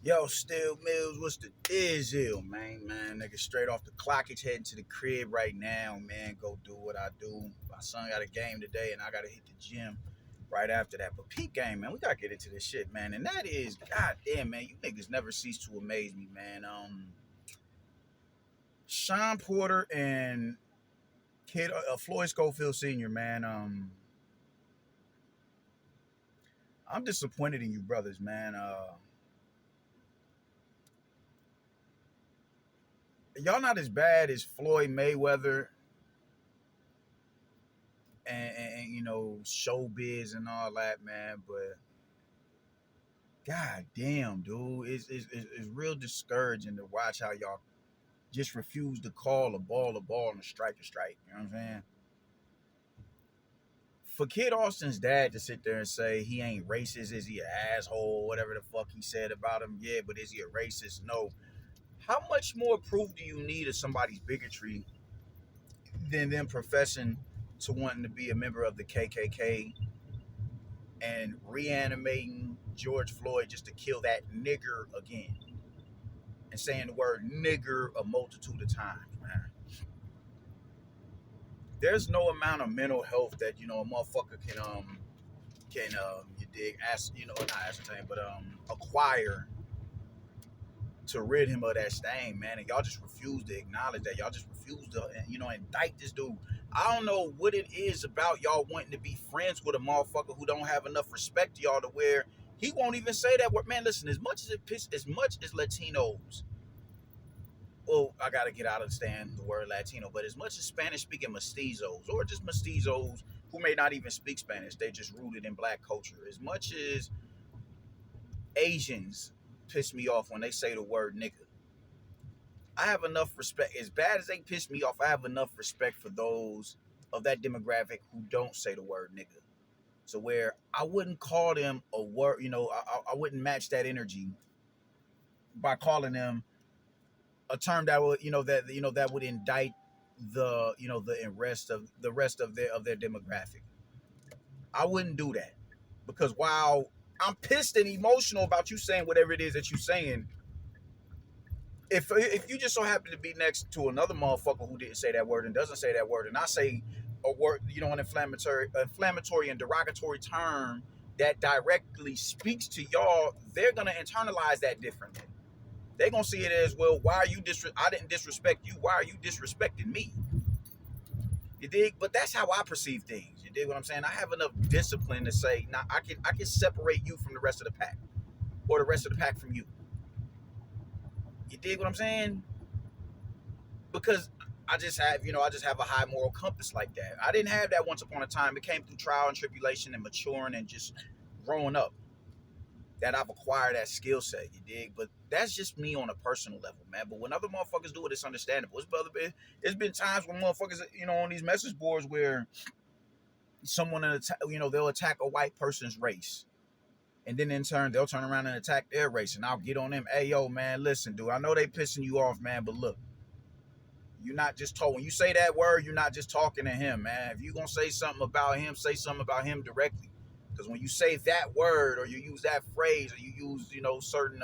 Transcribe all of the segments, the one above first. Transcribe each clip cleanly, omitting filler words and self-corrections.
Yo, Still Mills, what's the deal, man? Nigga, straight off the clock, it's heading to the crib right now, man. Go do what I do. My son got a game today, and I gotta hit the gym right after that. But peak game, man, we gotta get into this shit, man. And that is, goddamn, man, you niggas never cease to amaze me, man. Shawn Porter and kid Floyd Schofield Sr., man. I'm disappointed in you brothers, man. Y'all not as bad as Floyd Mayweather and showbiz and all that, man. But god damn, dude, it's real discouraging to watch how y'all just refuse to call a ball, and a strike. You know what I'm saying? For Kid Austin's dad to sit there and say he ain't racist, is he an asshole, whatever the fuck he said about him, yeah, but is he a racist? No. How much more proof do you need of somebody's bigotry than them professing to wanting to be a member of the KKK and reanimating George Floyd just to kill that nigger again and saying the word nigger a multitude of times, man? There's no amount of mental health that a motherfucker can you dig ask not ascertain but acquire to rid him of that stain, man. And y'all just refuse to acknowledge that. Y'all just refuse to indict this dude. I don't know what it is about y'all wanting to be friends with a motherfucker who don't have enough respect to y'all to where he won't even say that word. Man, listen, as much as Latinos, well, I gotta get out of stand the word Latino, but as much as Spanish speaking mestizos or just mestizos who may not even speak Spanish, they just rooted in black culture. As much as Asians piss me off when they say the word nigga, I have enough respect. As bad as they piss me off, I have enough respect for those of that demographic who don't say the word nigga. So where I wouldn't call them a word, I wouldn't match that energy by calling them a term that would, that would indict the rest of their demographic. I wouldn't do that because while I'm pissed and emotional about you saying whatever it is that you're saying, if you just so happen to be next to another motherfucker who didn't say that word and doesn't say that word, and I say a word, an inflammatory and derogatory term that directly speaks to y'all, they're gonna internalize that differently. They're gonna see it as, well, why are you I didn't disrespect you. Why are you disrespecting me? You dig? But that's how I perceive things. You dig what I'm saying? I have enough discipline to say, now I can separate you from the rest of the pack, or the rest of the pack from you. You dig what I'm saying? Because I just have a high moral compass like that. I didn't have that once upon a time. It came through trial and tribulation and maturing and just growing up that I've acquired that skill set. You dig? But that's just me on a personal level, man. But when other motherfuckers do it, it's understandable. It's been times when motherfuckers, on these message boards where someone, they'll attack a white person's race. And then in turn, they'll turn around and attack their race. And I'll get on them. Hey, yo, man, listen, dude, I know they pissing you off, man, but look, you're not just told. When you say that word, you're not just talking to him, man. If you're going to say something about him, say something about him directly. Because when you say that word or you use that phrase or you use, certain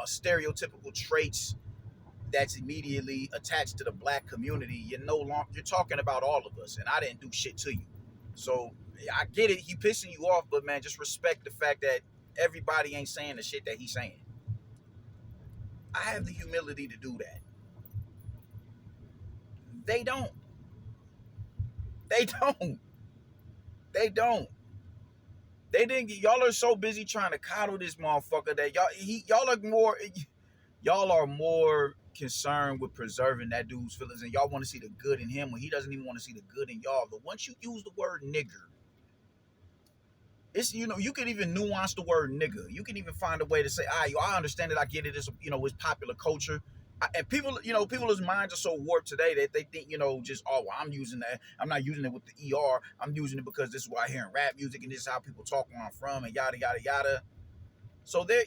stereotypical traits that's immediately attached to the black community, you're talking about all of us. And I didn't do shit to you. So I get it. He pissing you off, but man, just respect the fact that everybody ain't saying the shit that he's saying. I have the humility to do that. They don't. They don't. They don't. They didn't get. Y'all are so busy trying to coddle this motherfucker that y'all are more concerned with preserving that dude's feelings, and y'all want to see the good in him when he doesn't even want to see the good in y'all. But once you use the word nigger, it's you can even nuance the word nigger. You can even find a way to say, I understand it, I get it. It's it's popular culture. And people's minds are so warped today that they think, just, well, I'm using that. I'm not using it with the ER. I'm using it because this is what I hear in rap music and this is how people talk where I'm from and yada, yada, yada. So they're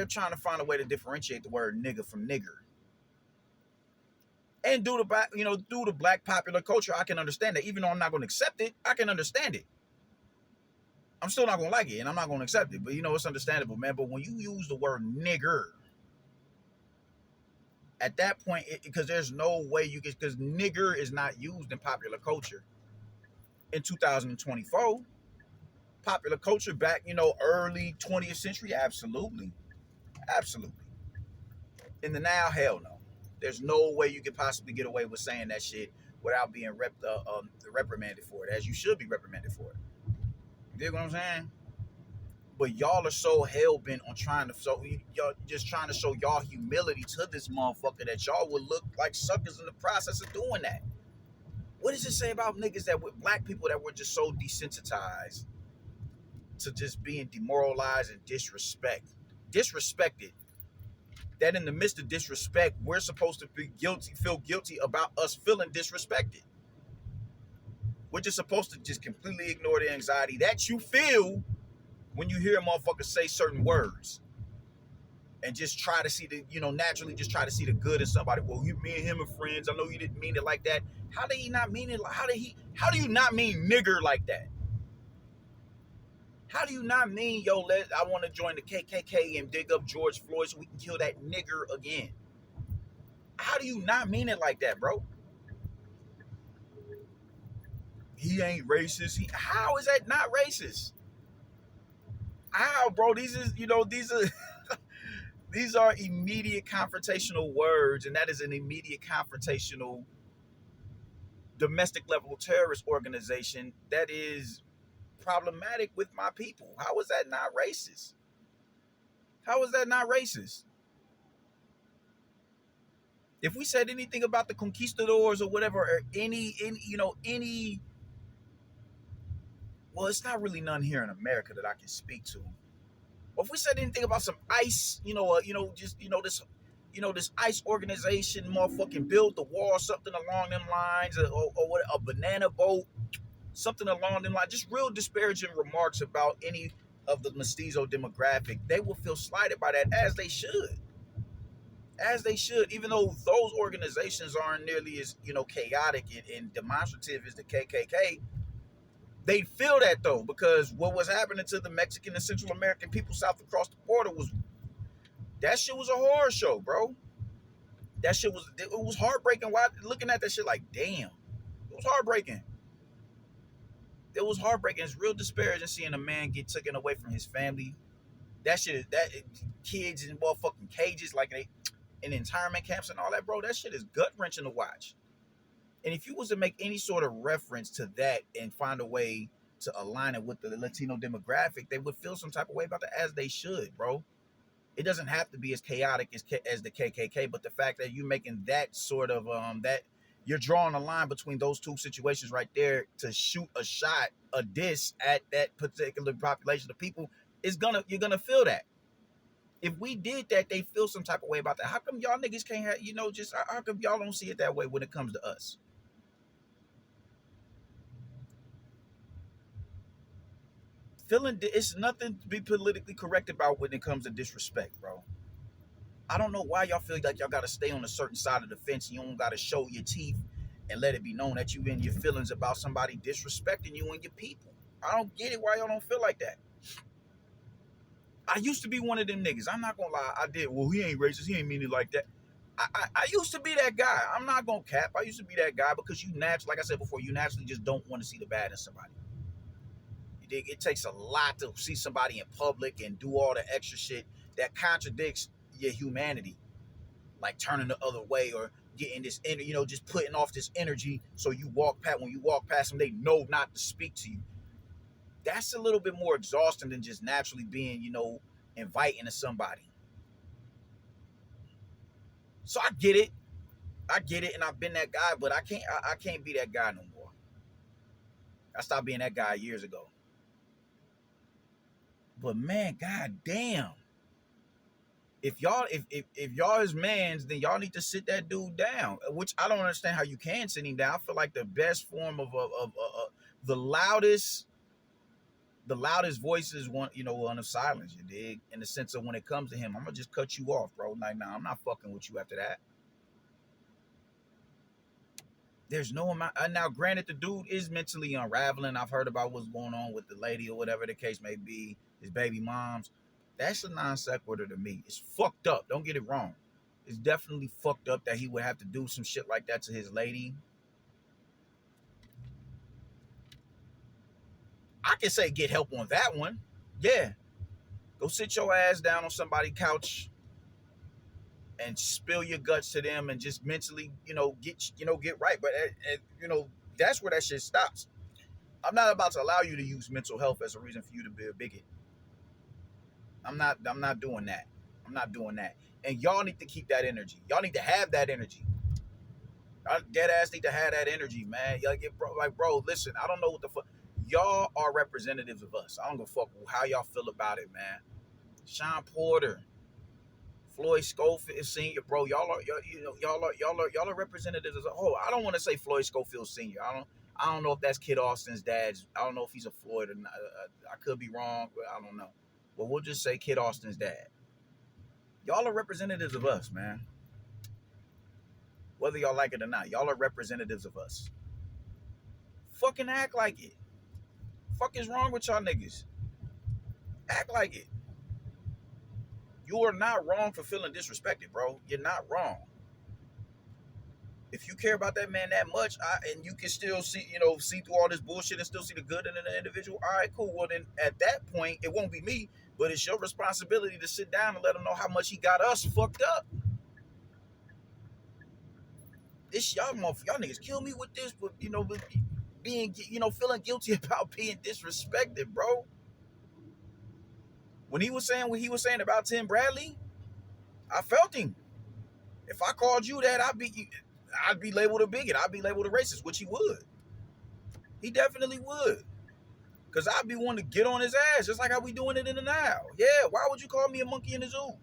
trying to find a way to differentiate the word nigga from nigger. And due to black popular culture, I can understand that. Even though I'm not going to accept it, I can understand it. I'm still not gonna like it, and I'm not gonna accept it. But you know, it's understandable, man. But when you use the word nigger, at that point, because there's no way you can, because nigger is not used in popular culture in 2024. Popular culture back, early 20th century, absolutely, absolutely. In the now, hell no. There's no way you could possibly get away with saying that shit without being reprimanded for it, as you should be reprimanded for it. You dig what I'm saying? But y'all are so hell bent on trying to y'all just trying to show y'all humility to this motherfucker that y'all would look like suckers in the process of doing that. What does it say about niggas that with black people that were just so desensitized to just being demoralized and disrespected? That in the midst of disrespect, we're supposed to feel guilty about us feeling disrespected. We're just supposed to just completely ignore the anxiety that you feel when you hear a motherfucker say certain words. And just try to see naturally just try to see the good in somebody. Well, me and him are friends. I know you didn't mean it like that. How did he not mean it? How do you not mean nigger like that? How do you not mean, I want to join the KKK and dig up George Floyd so we can kill that nigger again? How do you not mean it like that, bro? He ain't racist. How is that not racist? How, bro? These are these are immediate confrontational words, and that is an immediate confrontational domestic level terrorist organization that is problematic with my people. How is that not racist? How is that not racist? If we said anything about the conquistadors or whatever, or any, well, it's not really none here in America that I can speak to. But if we said anything about some ICE, this ICE organization, motherfucking build the wall, something along them lines, or what, a banana boat, something along them lines, just real disparaging remarks about any of the mestizo demographic, they will feel slighted by that, as they should. As they should, even though those organizations aren't nearly as chaotic and demonstrative as the KKK. They feel that though, because what was happening to the Mexican and Central American people south across the border that shit was a horror show, bro. It was heartbreaking. Why looking at that shit like, damn, it was heartbreaking. It was heartbreaking. It's real disparaging seeing a man get taken away from his family. That shit is kids in motherfucking cages, like in internment camps and all that, bro. That shit is gut wrenching to watch. And if you was to make any sort of reference to that and find a way to align it with the Latino demographic, they would feel some type of way about that, as they should, bro. It doesn't have to be as chaotic as the KKK, but the fact that you're making that sort of that you're drawing a line between those two situations right there to shoot a shot, a diss at that particular population of people you're gonna feel that. If we did that, they feel some type of way about that. How come y'all niggas can't have, just how come y'all don't see it that way when it comes to us? It's nothing to be politically correct about when it comes to disrespect, bro. I don't know why y'all feel like y'all gotta stay on a certain side of the fence. You don't gotta show your teeth and let it be known that you in your feelings about somebody disrespecting you and your people. I don't get it why y'all don't feel like that. I used to be one of them niggas. I'm not gonna lie. I did. Well, he ain't racist. He ain't mean it like that. I used to be that guy. I'm not gonna cap. I used to be that guy because like I said before, you naturally just don't want to see the bad in somebody. It takes a lot to see somebody in public and do all the extra shit that contradicts your humanity, like turning the other way or getting this, just putting off this energy. So when you walk past them, they know not to speak to you. That's a little bit more exhausting than just naturally being, inviting to somebody. So I get it, and I've been that guy, but I can't be that guy no more. I stopped being that guy years ago. But man, god damn. If y'all is mans, then y'all need to sit that dude down. Which I don't understand how you can sit him down. I feel like the best form of the loudest voices one of silence. You dig? In the sense of when it comes to him, I'm gonna just cut you off, bro. Like, nah, I'm not fucking with you after that. There's no amount. Now, granted, the dude is mentally unraveling. I've heard about what's going on with the lady or whatever the case may be, his baby moms. That's a non sequitur to me. It's fucked up. Don't get it wrong. It's definitely fucked up that he would have to do some shit like that to his lady. I can say get help on that one. Yeah. Go sit your ass down on somebody's couch and spill your guts to them and just mentally, get right. But that's where that shit stops. I'm not about to allow you to use mental health as a reason for you to be a bigot. I'm not doing that. I'm not doing that. And y'all need to keep that energy. Y'all need to have that energy. Y'all dead ass need to have that energy, man. Y'all get bro, listen, I don't know what the fuck. Y'all are representatives of us. I don't give a fuck how y'all feel about it, man. Shawn Porter, Floyd Schofield Senior, bro. Y'all are representatives as a whole. I don't want to say Floyd Schofield Senior. I don't know if that's Kid Austin's dad. I don't know if he's a Floyd or not. I could be wrong, but I don't know. But we'll just say Kid Austin's dad. Y'all are representatives of us, man. Whether y'all like it or not, y'all are representatives of us. Fucking act like it. Fuck is wrong with y'all niggas? Act like it. You are not wrong for feeling disrespected, bro. You're not wrong. If you care about that man that much, and you can still see through all this bullshit and still see the good in the individual, all right, cool. Well, then at that point, it won't be me, but it's your responsibility to sit down and let him know how much he got us fucked up. This y'all niggas kill me with this, but with being feeling guilty about being disrespected, bro. When he was saying what he was saying about Tim Bradley, I felt him. If I called you that, I'd be labeled a bigot. I'd be labeled a racist, which he would. He definitely would. Cause I'd be wanting to get on his ass, just like how we doing it in the now. Yeah, why would you call me a monkey in the zoo?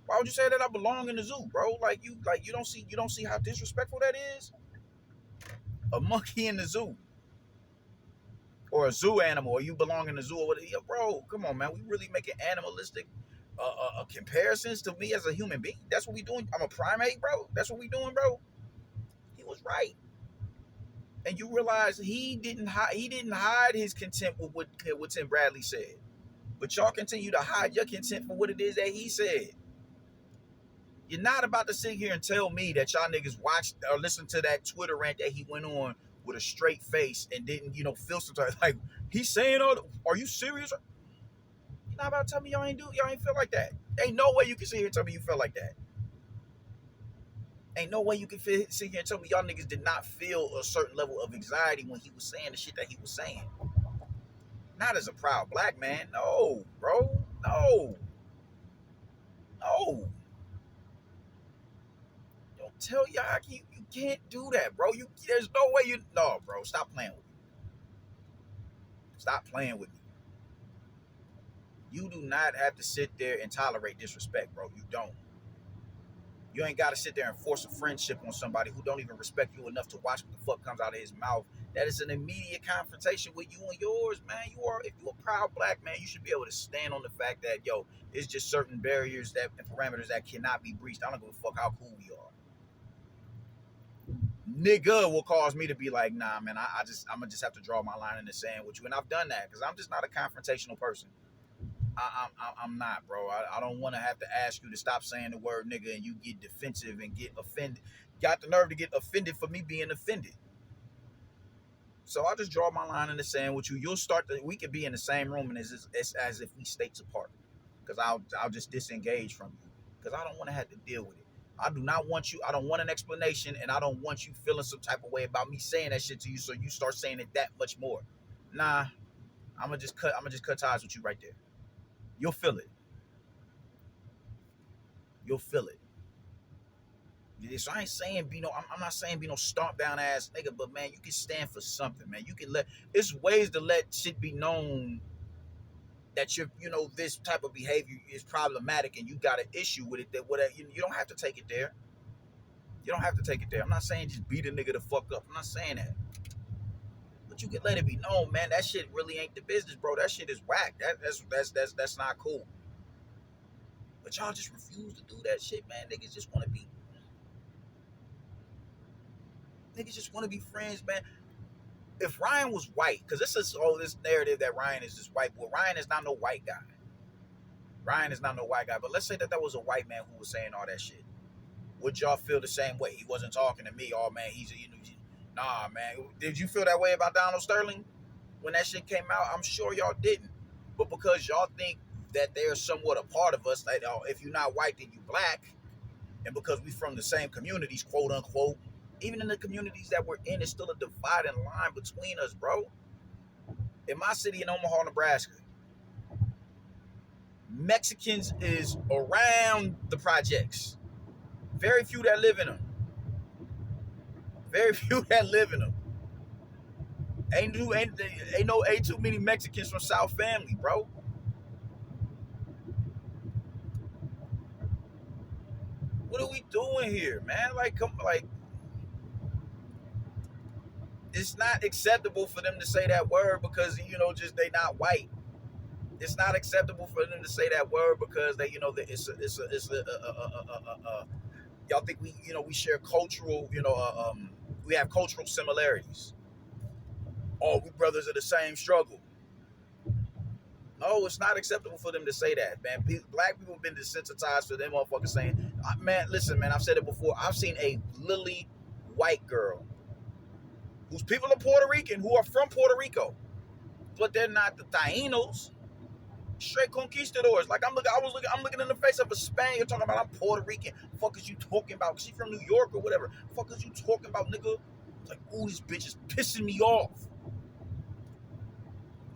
Why would you say that I belong in the zoo, bro? You don't see how disrespectful that is? A monkey in the zoo. Or a zoo animal, or you belong in the zoo, or whatever. Yeah, bro, come on, man. We really making animalistic comparisons to me as a human being. That's what we doing. I'm a primate, bro. That's what we doing, bro. He was right. And you realize he didn't hide his contempt with what Tim Bradley said. But y'all continue to hide your contempt for what it is that he said. You're not about to sit here and tell me that y'all niggas watched or listened to that Twitter rant that he went on with a straight face and didn't, feel some type like he's saying, "Oh, are you serious?" You're not about to tell me y'all ain't feel like that. Ain't no way you can sit here and tell me you felt like that. Ain't no way you can sit here and tell me y'all niggas did not feel a certain level of anxiety when he was saying the shit that he was saying. Not as a proud black man. No, bro. No. No. Don't tell y'all you can't do that, bro. There's no way no, bro. Stop playing with me. Stop playing with me. You do not have to sit there and tolerate disrespect, bro. You don't. You ain't got to sit there and force a friendship on somebody who don't even respect you enough to watch what the fuck comes out of his mouth. That is an immediate confrontation with you and yours, man. If you're a proud black man, you should be able to stand on the fact that, it's just certain barriers and parameters that cannot be breached. I don't give a fuck how cool we are. Nigga will cause me to be like, nah, man, I'm gonna just have to draw my line in the sand with you. And I've done that because I'm just not a confrontational person. I'm not, bro. I don't want to have to ask you to stop saying the word nigga and you get defensive and get offended. Got the nerve to get offended for me being offended. So I'll just draw my line in the sand with you. We could be in the same room and it's as if we states apart. Because I'll just disengage from you. Because I don't want to have to deal with it. I do not want you. I don't want an explanation, and I don't want you feeling some type of way about me saying that shit to you. So you start saying it that much more. Nah, I'm gonna just cut ties with you right there. You'll feel it. You'll feel it. So I ain't saying I'm not saying be no stomp down ass nigga, but man, you can stand for something, man. You can it's ways to let shit be known that this type of behavior is problematic and you got an issue with it. That whatever you don't have to take it there. You don't have to take it there. I'm not saying just beat a nigga the fuck up. I'm not saying that. But you can let it be known, man. That shit really ain't the business, bro. That shit is whack. That's not cool. But y'all just refuse to do that shit, man. Niggas just want to be. Niggas just want to be friends, man. If Ryan was white, because this is all this narrative that Ryan is this white boy. Ryan is not no white guy. Ryan is not no white guy. But let's say that was a white man who was saying all that shit. Would y'all feel the same way? He wasn't talking to me. Oh man, he's a, nah, man. Did you feel that way about Donald Sterling when that shit came out? I'm sure y'all didn't. But because y'all think that they're somewhat a part of us, like, oh, if you're not white, then you black, and because we from the same communities, quote unquote, even in the communities that we're in, it's still a dividing line between us, bro. In my city in Omaha, Nebraska, Mexicans is around the projects. Very few that live in them. Very few that live in them. Ain't too many Mexicans from South Family, bro. What are we doing here, man? Like, it's not acceptable for them to say that word because just they not white. It's not acceptable for them to say that word because they, y'all think we share cultural, we have cultural similarities. Oh, we brothers of the same struggle. No, it's not acceptable for them to say that, man. Black people have been desensitized for them motherfuckers saying, man, listen, man, I've said it before. I've seen a lily white girl whose people are Puerto Rican, who are from Puerto Rico, but they're not the Tainos. Straight conquistadors. Like I'm looking in the face of a Spaniard talking about I'm Puerto Rican. Fuck is you talking about? She from New York or whatever. Fuck is you talking about, nigga? It's like, ooh, this bitch is pissing me off.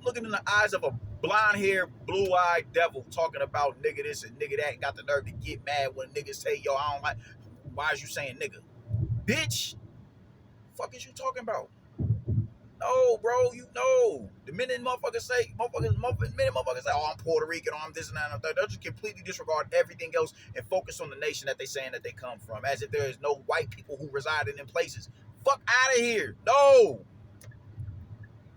Looking in the eyes of a blonde-haired, blue-eyed devil talking about nigga this and nigga that, and got the nerve to get mad when niggas say, yo, I don't like. Why is you saying nigga? Bitch, fuck is you talking about? No, bro, the minute motherfuckers say, oh, I'm Puerto Rican, or I'm this and that, and they'll just completely disregard everything else and focus on the nation that they saying that they come from, as if there is no white people who reside in them places. Fuck out of here. No.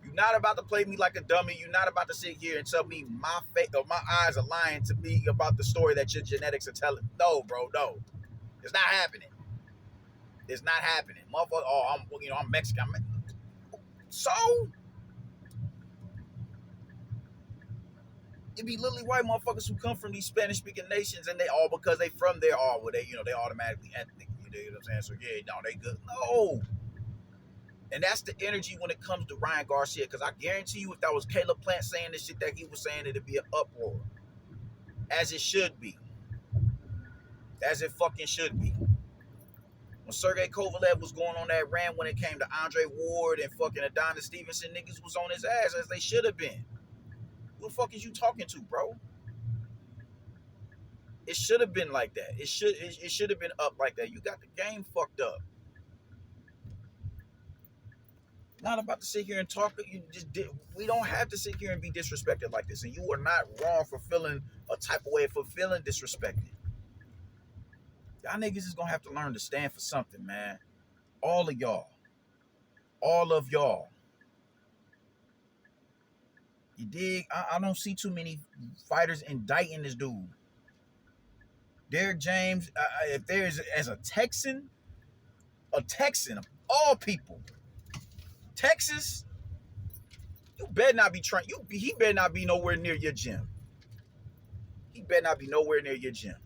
You're not about to play me like a dummy. You're not about to sit here and tell me my eyes are lying to me about the story that your genetics are telling. No, bro, no. It's not happening. It's not happening. Motherfucker, oh, I'm Mexican. So? It be literally white motherfuckers who come from these Spanish-speaking nations, and they all, because they from there, they automatically ethnic. You know what I'm saying? So yeah, no, they good. No. And that's the energy when it comes to Ryan Garcia, because I guarantee you if that was Caleb Plant saying the shit that he was saying, it'd be an uproar. As it should be. As it fucking should be. When Sergey Kovalev was going on that rant when it came to Andre Ward and fucking Adonis Stevenson, niggas was on his ass as they should have been. Who the fuck is you talking to, bro? It should have been like that. It should have been up like that. You got the game fucked up. Not about to sit here and talk. We don't have to sit here and be disrespected like this. And you are not wrong for feeling a type of way, for feeling disrespected. Y'all niggas is gonna have to learn to stand for something, man. All of y'all. All of y'all. You dig? I don't see too many fighters indicting this dude. Derrick James, if there is, as a Texan of all people, Texas, you better not be trying. He better not be nowhere near your gym. He better not be nowhere near your gym.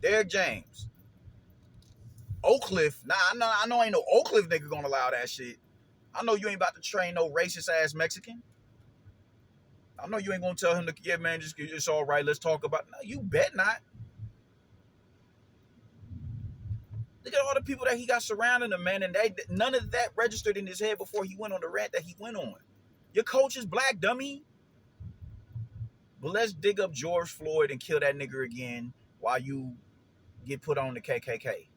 Derrick James, Oak Cliff. Nah, I know ain't no Oak Cliff nigga gonna allow that shit. I know you ain't about to train no racist ass Mexican. I know you ain't gonna tell him to, yeah, man, just it's all right. Let's talk about. No, you bet not. Look at all the people that he got surrounding him, man, and none of that registered in his head before he went on the rant that he went on. Your coach is black, dummy. But let's dig up George Floyd and kill that nigga again while you get put on the KKK.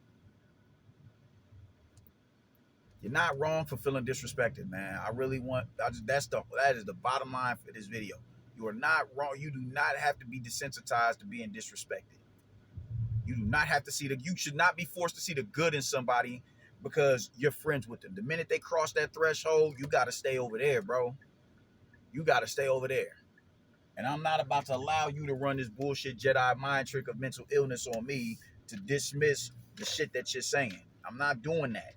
You're not wrong for feeling disrespected, man. That is the bottom line for this video. You are not wrong. You do not have to be desensitized to being disrespected. You do not have to you should not be forced to see the good in somebody because you're friends with them. The minute they cross that threshold, you got to stay over there, bro. You got to stay over there. And I'm not about to allow you to run this bullshit Jedi mind trick of mental illness on me to dismiss the shit that you're saying. I'm not doing that.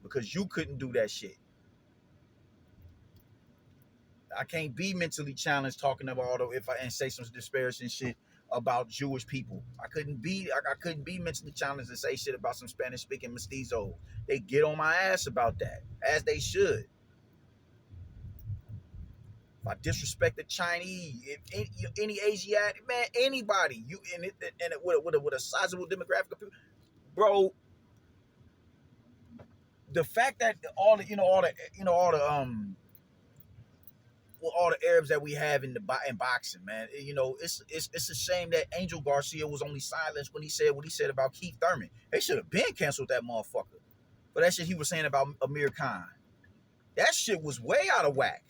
because you couldn't do that shit. I can't be mentally challenged talking about all the if I and say some disparaging shit about Jewish people. I couldn't be mentally challenged to say shit about some Spanish speaking mestizos. They get on my ass about that, as they should. If I disrespect the Chinese, if any Asiatic man, anybody, you and it with a sizable demographic of people, bro. The fact that all the Arabs that we have in boxing, man. It's a shame that Angel Garcia was only silenced when he said what he said about Keith Thurman. They should have been canceled that motherfucker. But that shit he was saying about Amir Khan, that shit was way out of whack.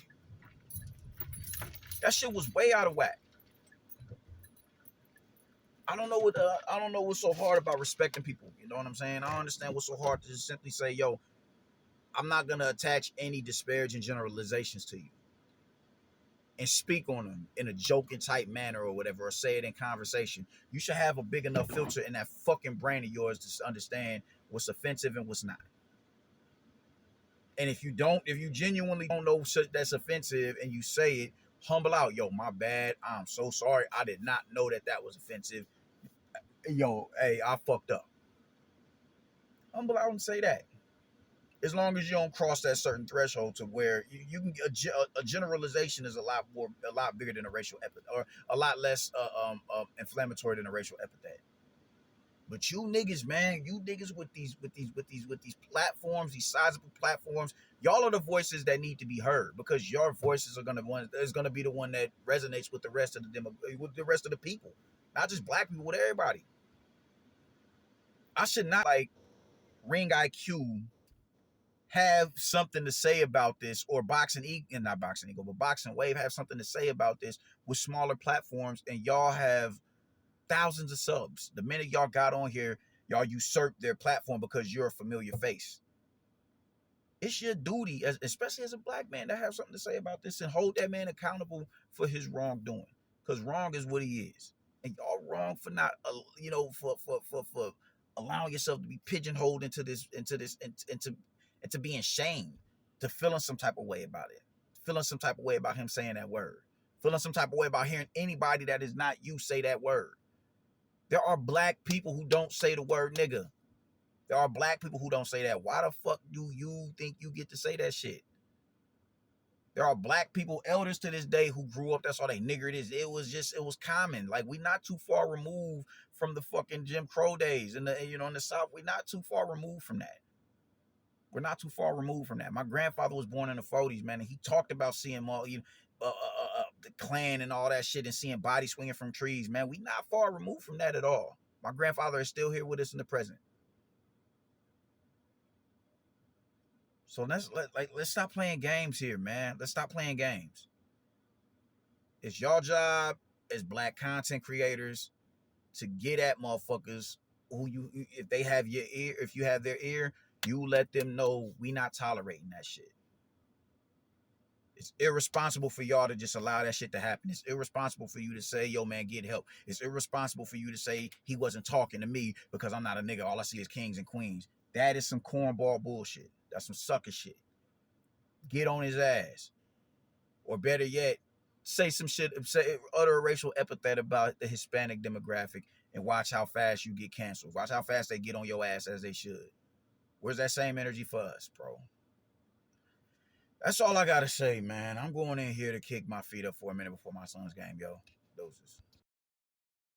That shit was way out of whack. I don't know what's so hard about respecting people. You know what I'm saying? I don't understand what's so hard to just simply say, yo, I'm not gonna attach any disparaging generalizations to you and speak on them in a joking type manner or whatever, or say it in conversation. You should have a big enough filter in that fucking brain of yours to understand what's offensive and what's not. And if you genuinely don't know that's offensive and you say it, humble out. Yo, my bad. I'm so sorry. I did not know that was offensive. Yo, hey, I fucked up. Humble out and say that. As long as you don't cross that certain threshold to where you can a generalization is a lot bigger than a racial epithet, or a lot less inflammatory than a racial epithet. But you niggas, man, you niggas with these platforms, these sizable platforms, y'all are the voices that need to be heard, because your voices are gonna be the one that resonates with the rest of the with the rest of the people, not just black people, with everybody. I should not like Ring IQ have something to say about this, or Boxing Eagle, and not Boxing Eagle, but Boxing Wave have something to say about this with smaller platforms, and y'all have thousands of subs. The minute y'all got on here, y'all usurped their platform because you're a familiar face. It's your duty, especially as a black man, to have something to say about this and hold that man accountable for his wrongdoing. Because wrong is what he is, and y'all wrong for not, for allowing yourself to be pigeonholed into being shamed, to feeling some type of way about it, feeling some type of way about him saying that word, feeling some type of way about hearing anybody that is not you say that word. There are black people who don't say the word nigga. There are black people who don't say that. Why the fuck do you think you get to say that shit? There are black people, elders to this day, who grew up, that's all they nigger it is. It was common. Like, we not too far removed from the fucking Jim Crow days in the South. We're not too far removed from that. We're not too far removed from that. My grandfather was born in the 40s, man, and he talked about seeing all, the Klan and all that shit, and seeing bodies swinging from trees, man. We not far removed from that at all. My grandfather is still here with us in the present. So let's stop playing games here, man. Let's stop playing games. It's your job as black content creators to get at motherfuckers who if they have your ear, if you have their ear, you let them know we not tolerating that shit. It's irresponsible for y'all to just allow that shit to happen. It's irresponsible for you to say, yo, man, get help. It's irresponsible for you to say he wasn't talking to me because I'm not a nigga. All I see is kings and queens. That is some cornball bullshit. That's some sucker shit. Get on his ass. Or better yet, say some shit, utter a racial epithet about the Hispanic demographic, and watch how fast you get canceled. Watch how fast they get on your ass, as they should. Where's that same energy for us, bro? That's all I gotta say, man. I'm going in here to kick my feet up for a minute before my son's game, yo. Doses.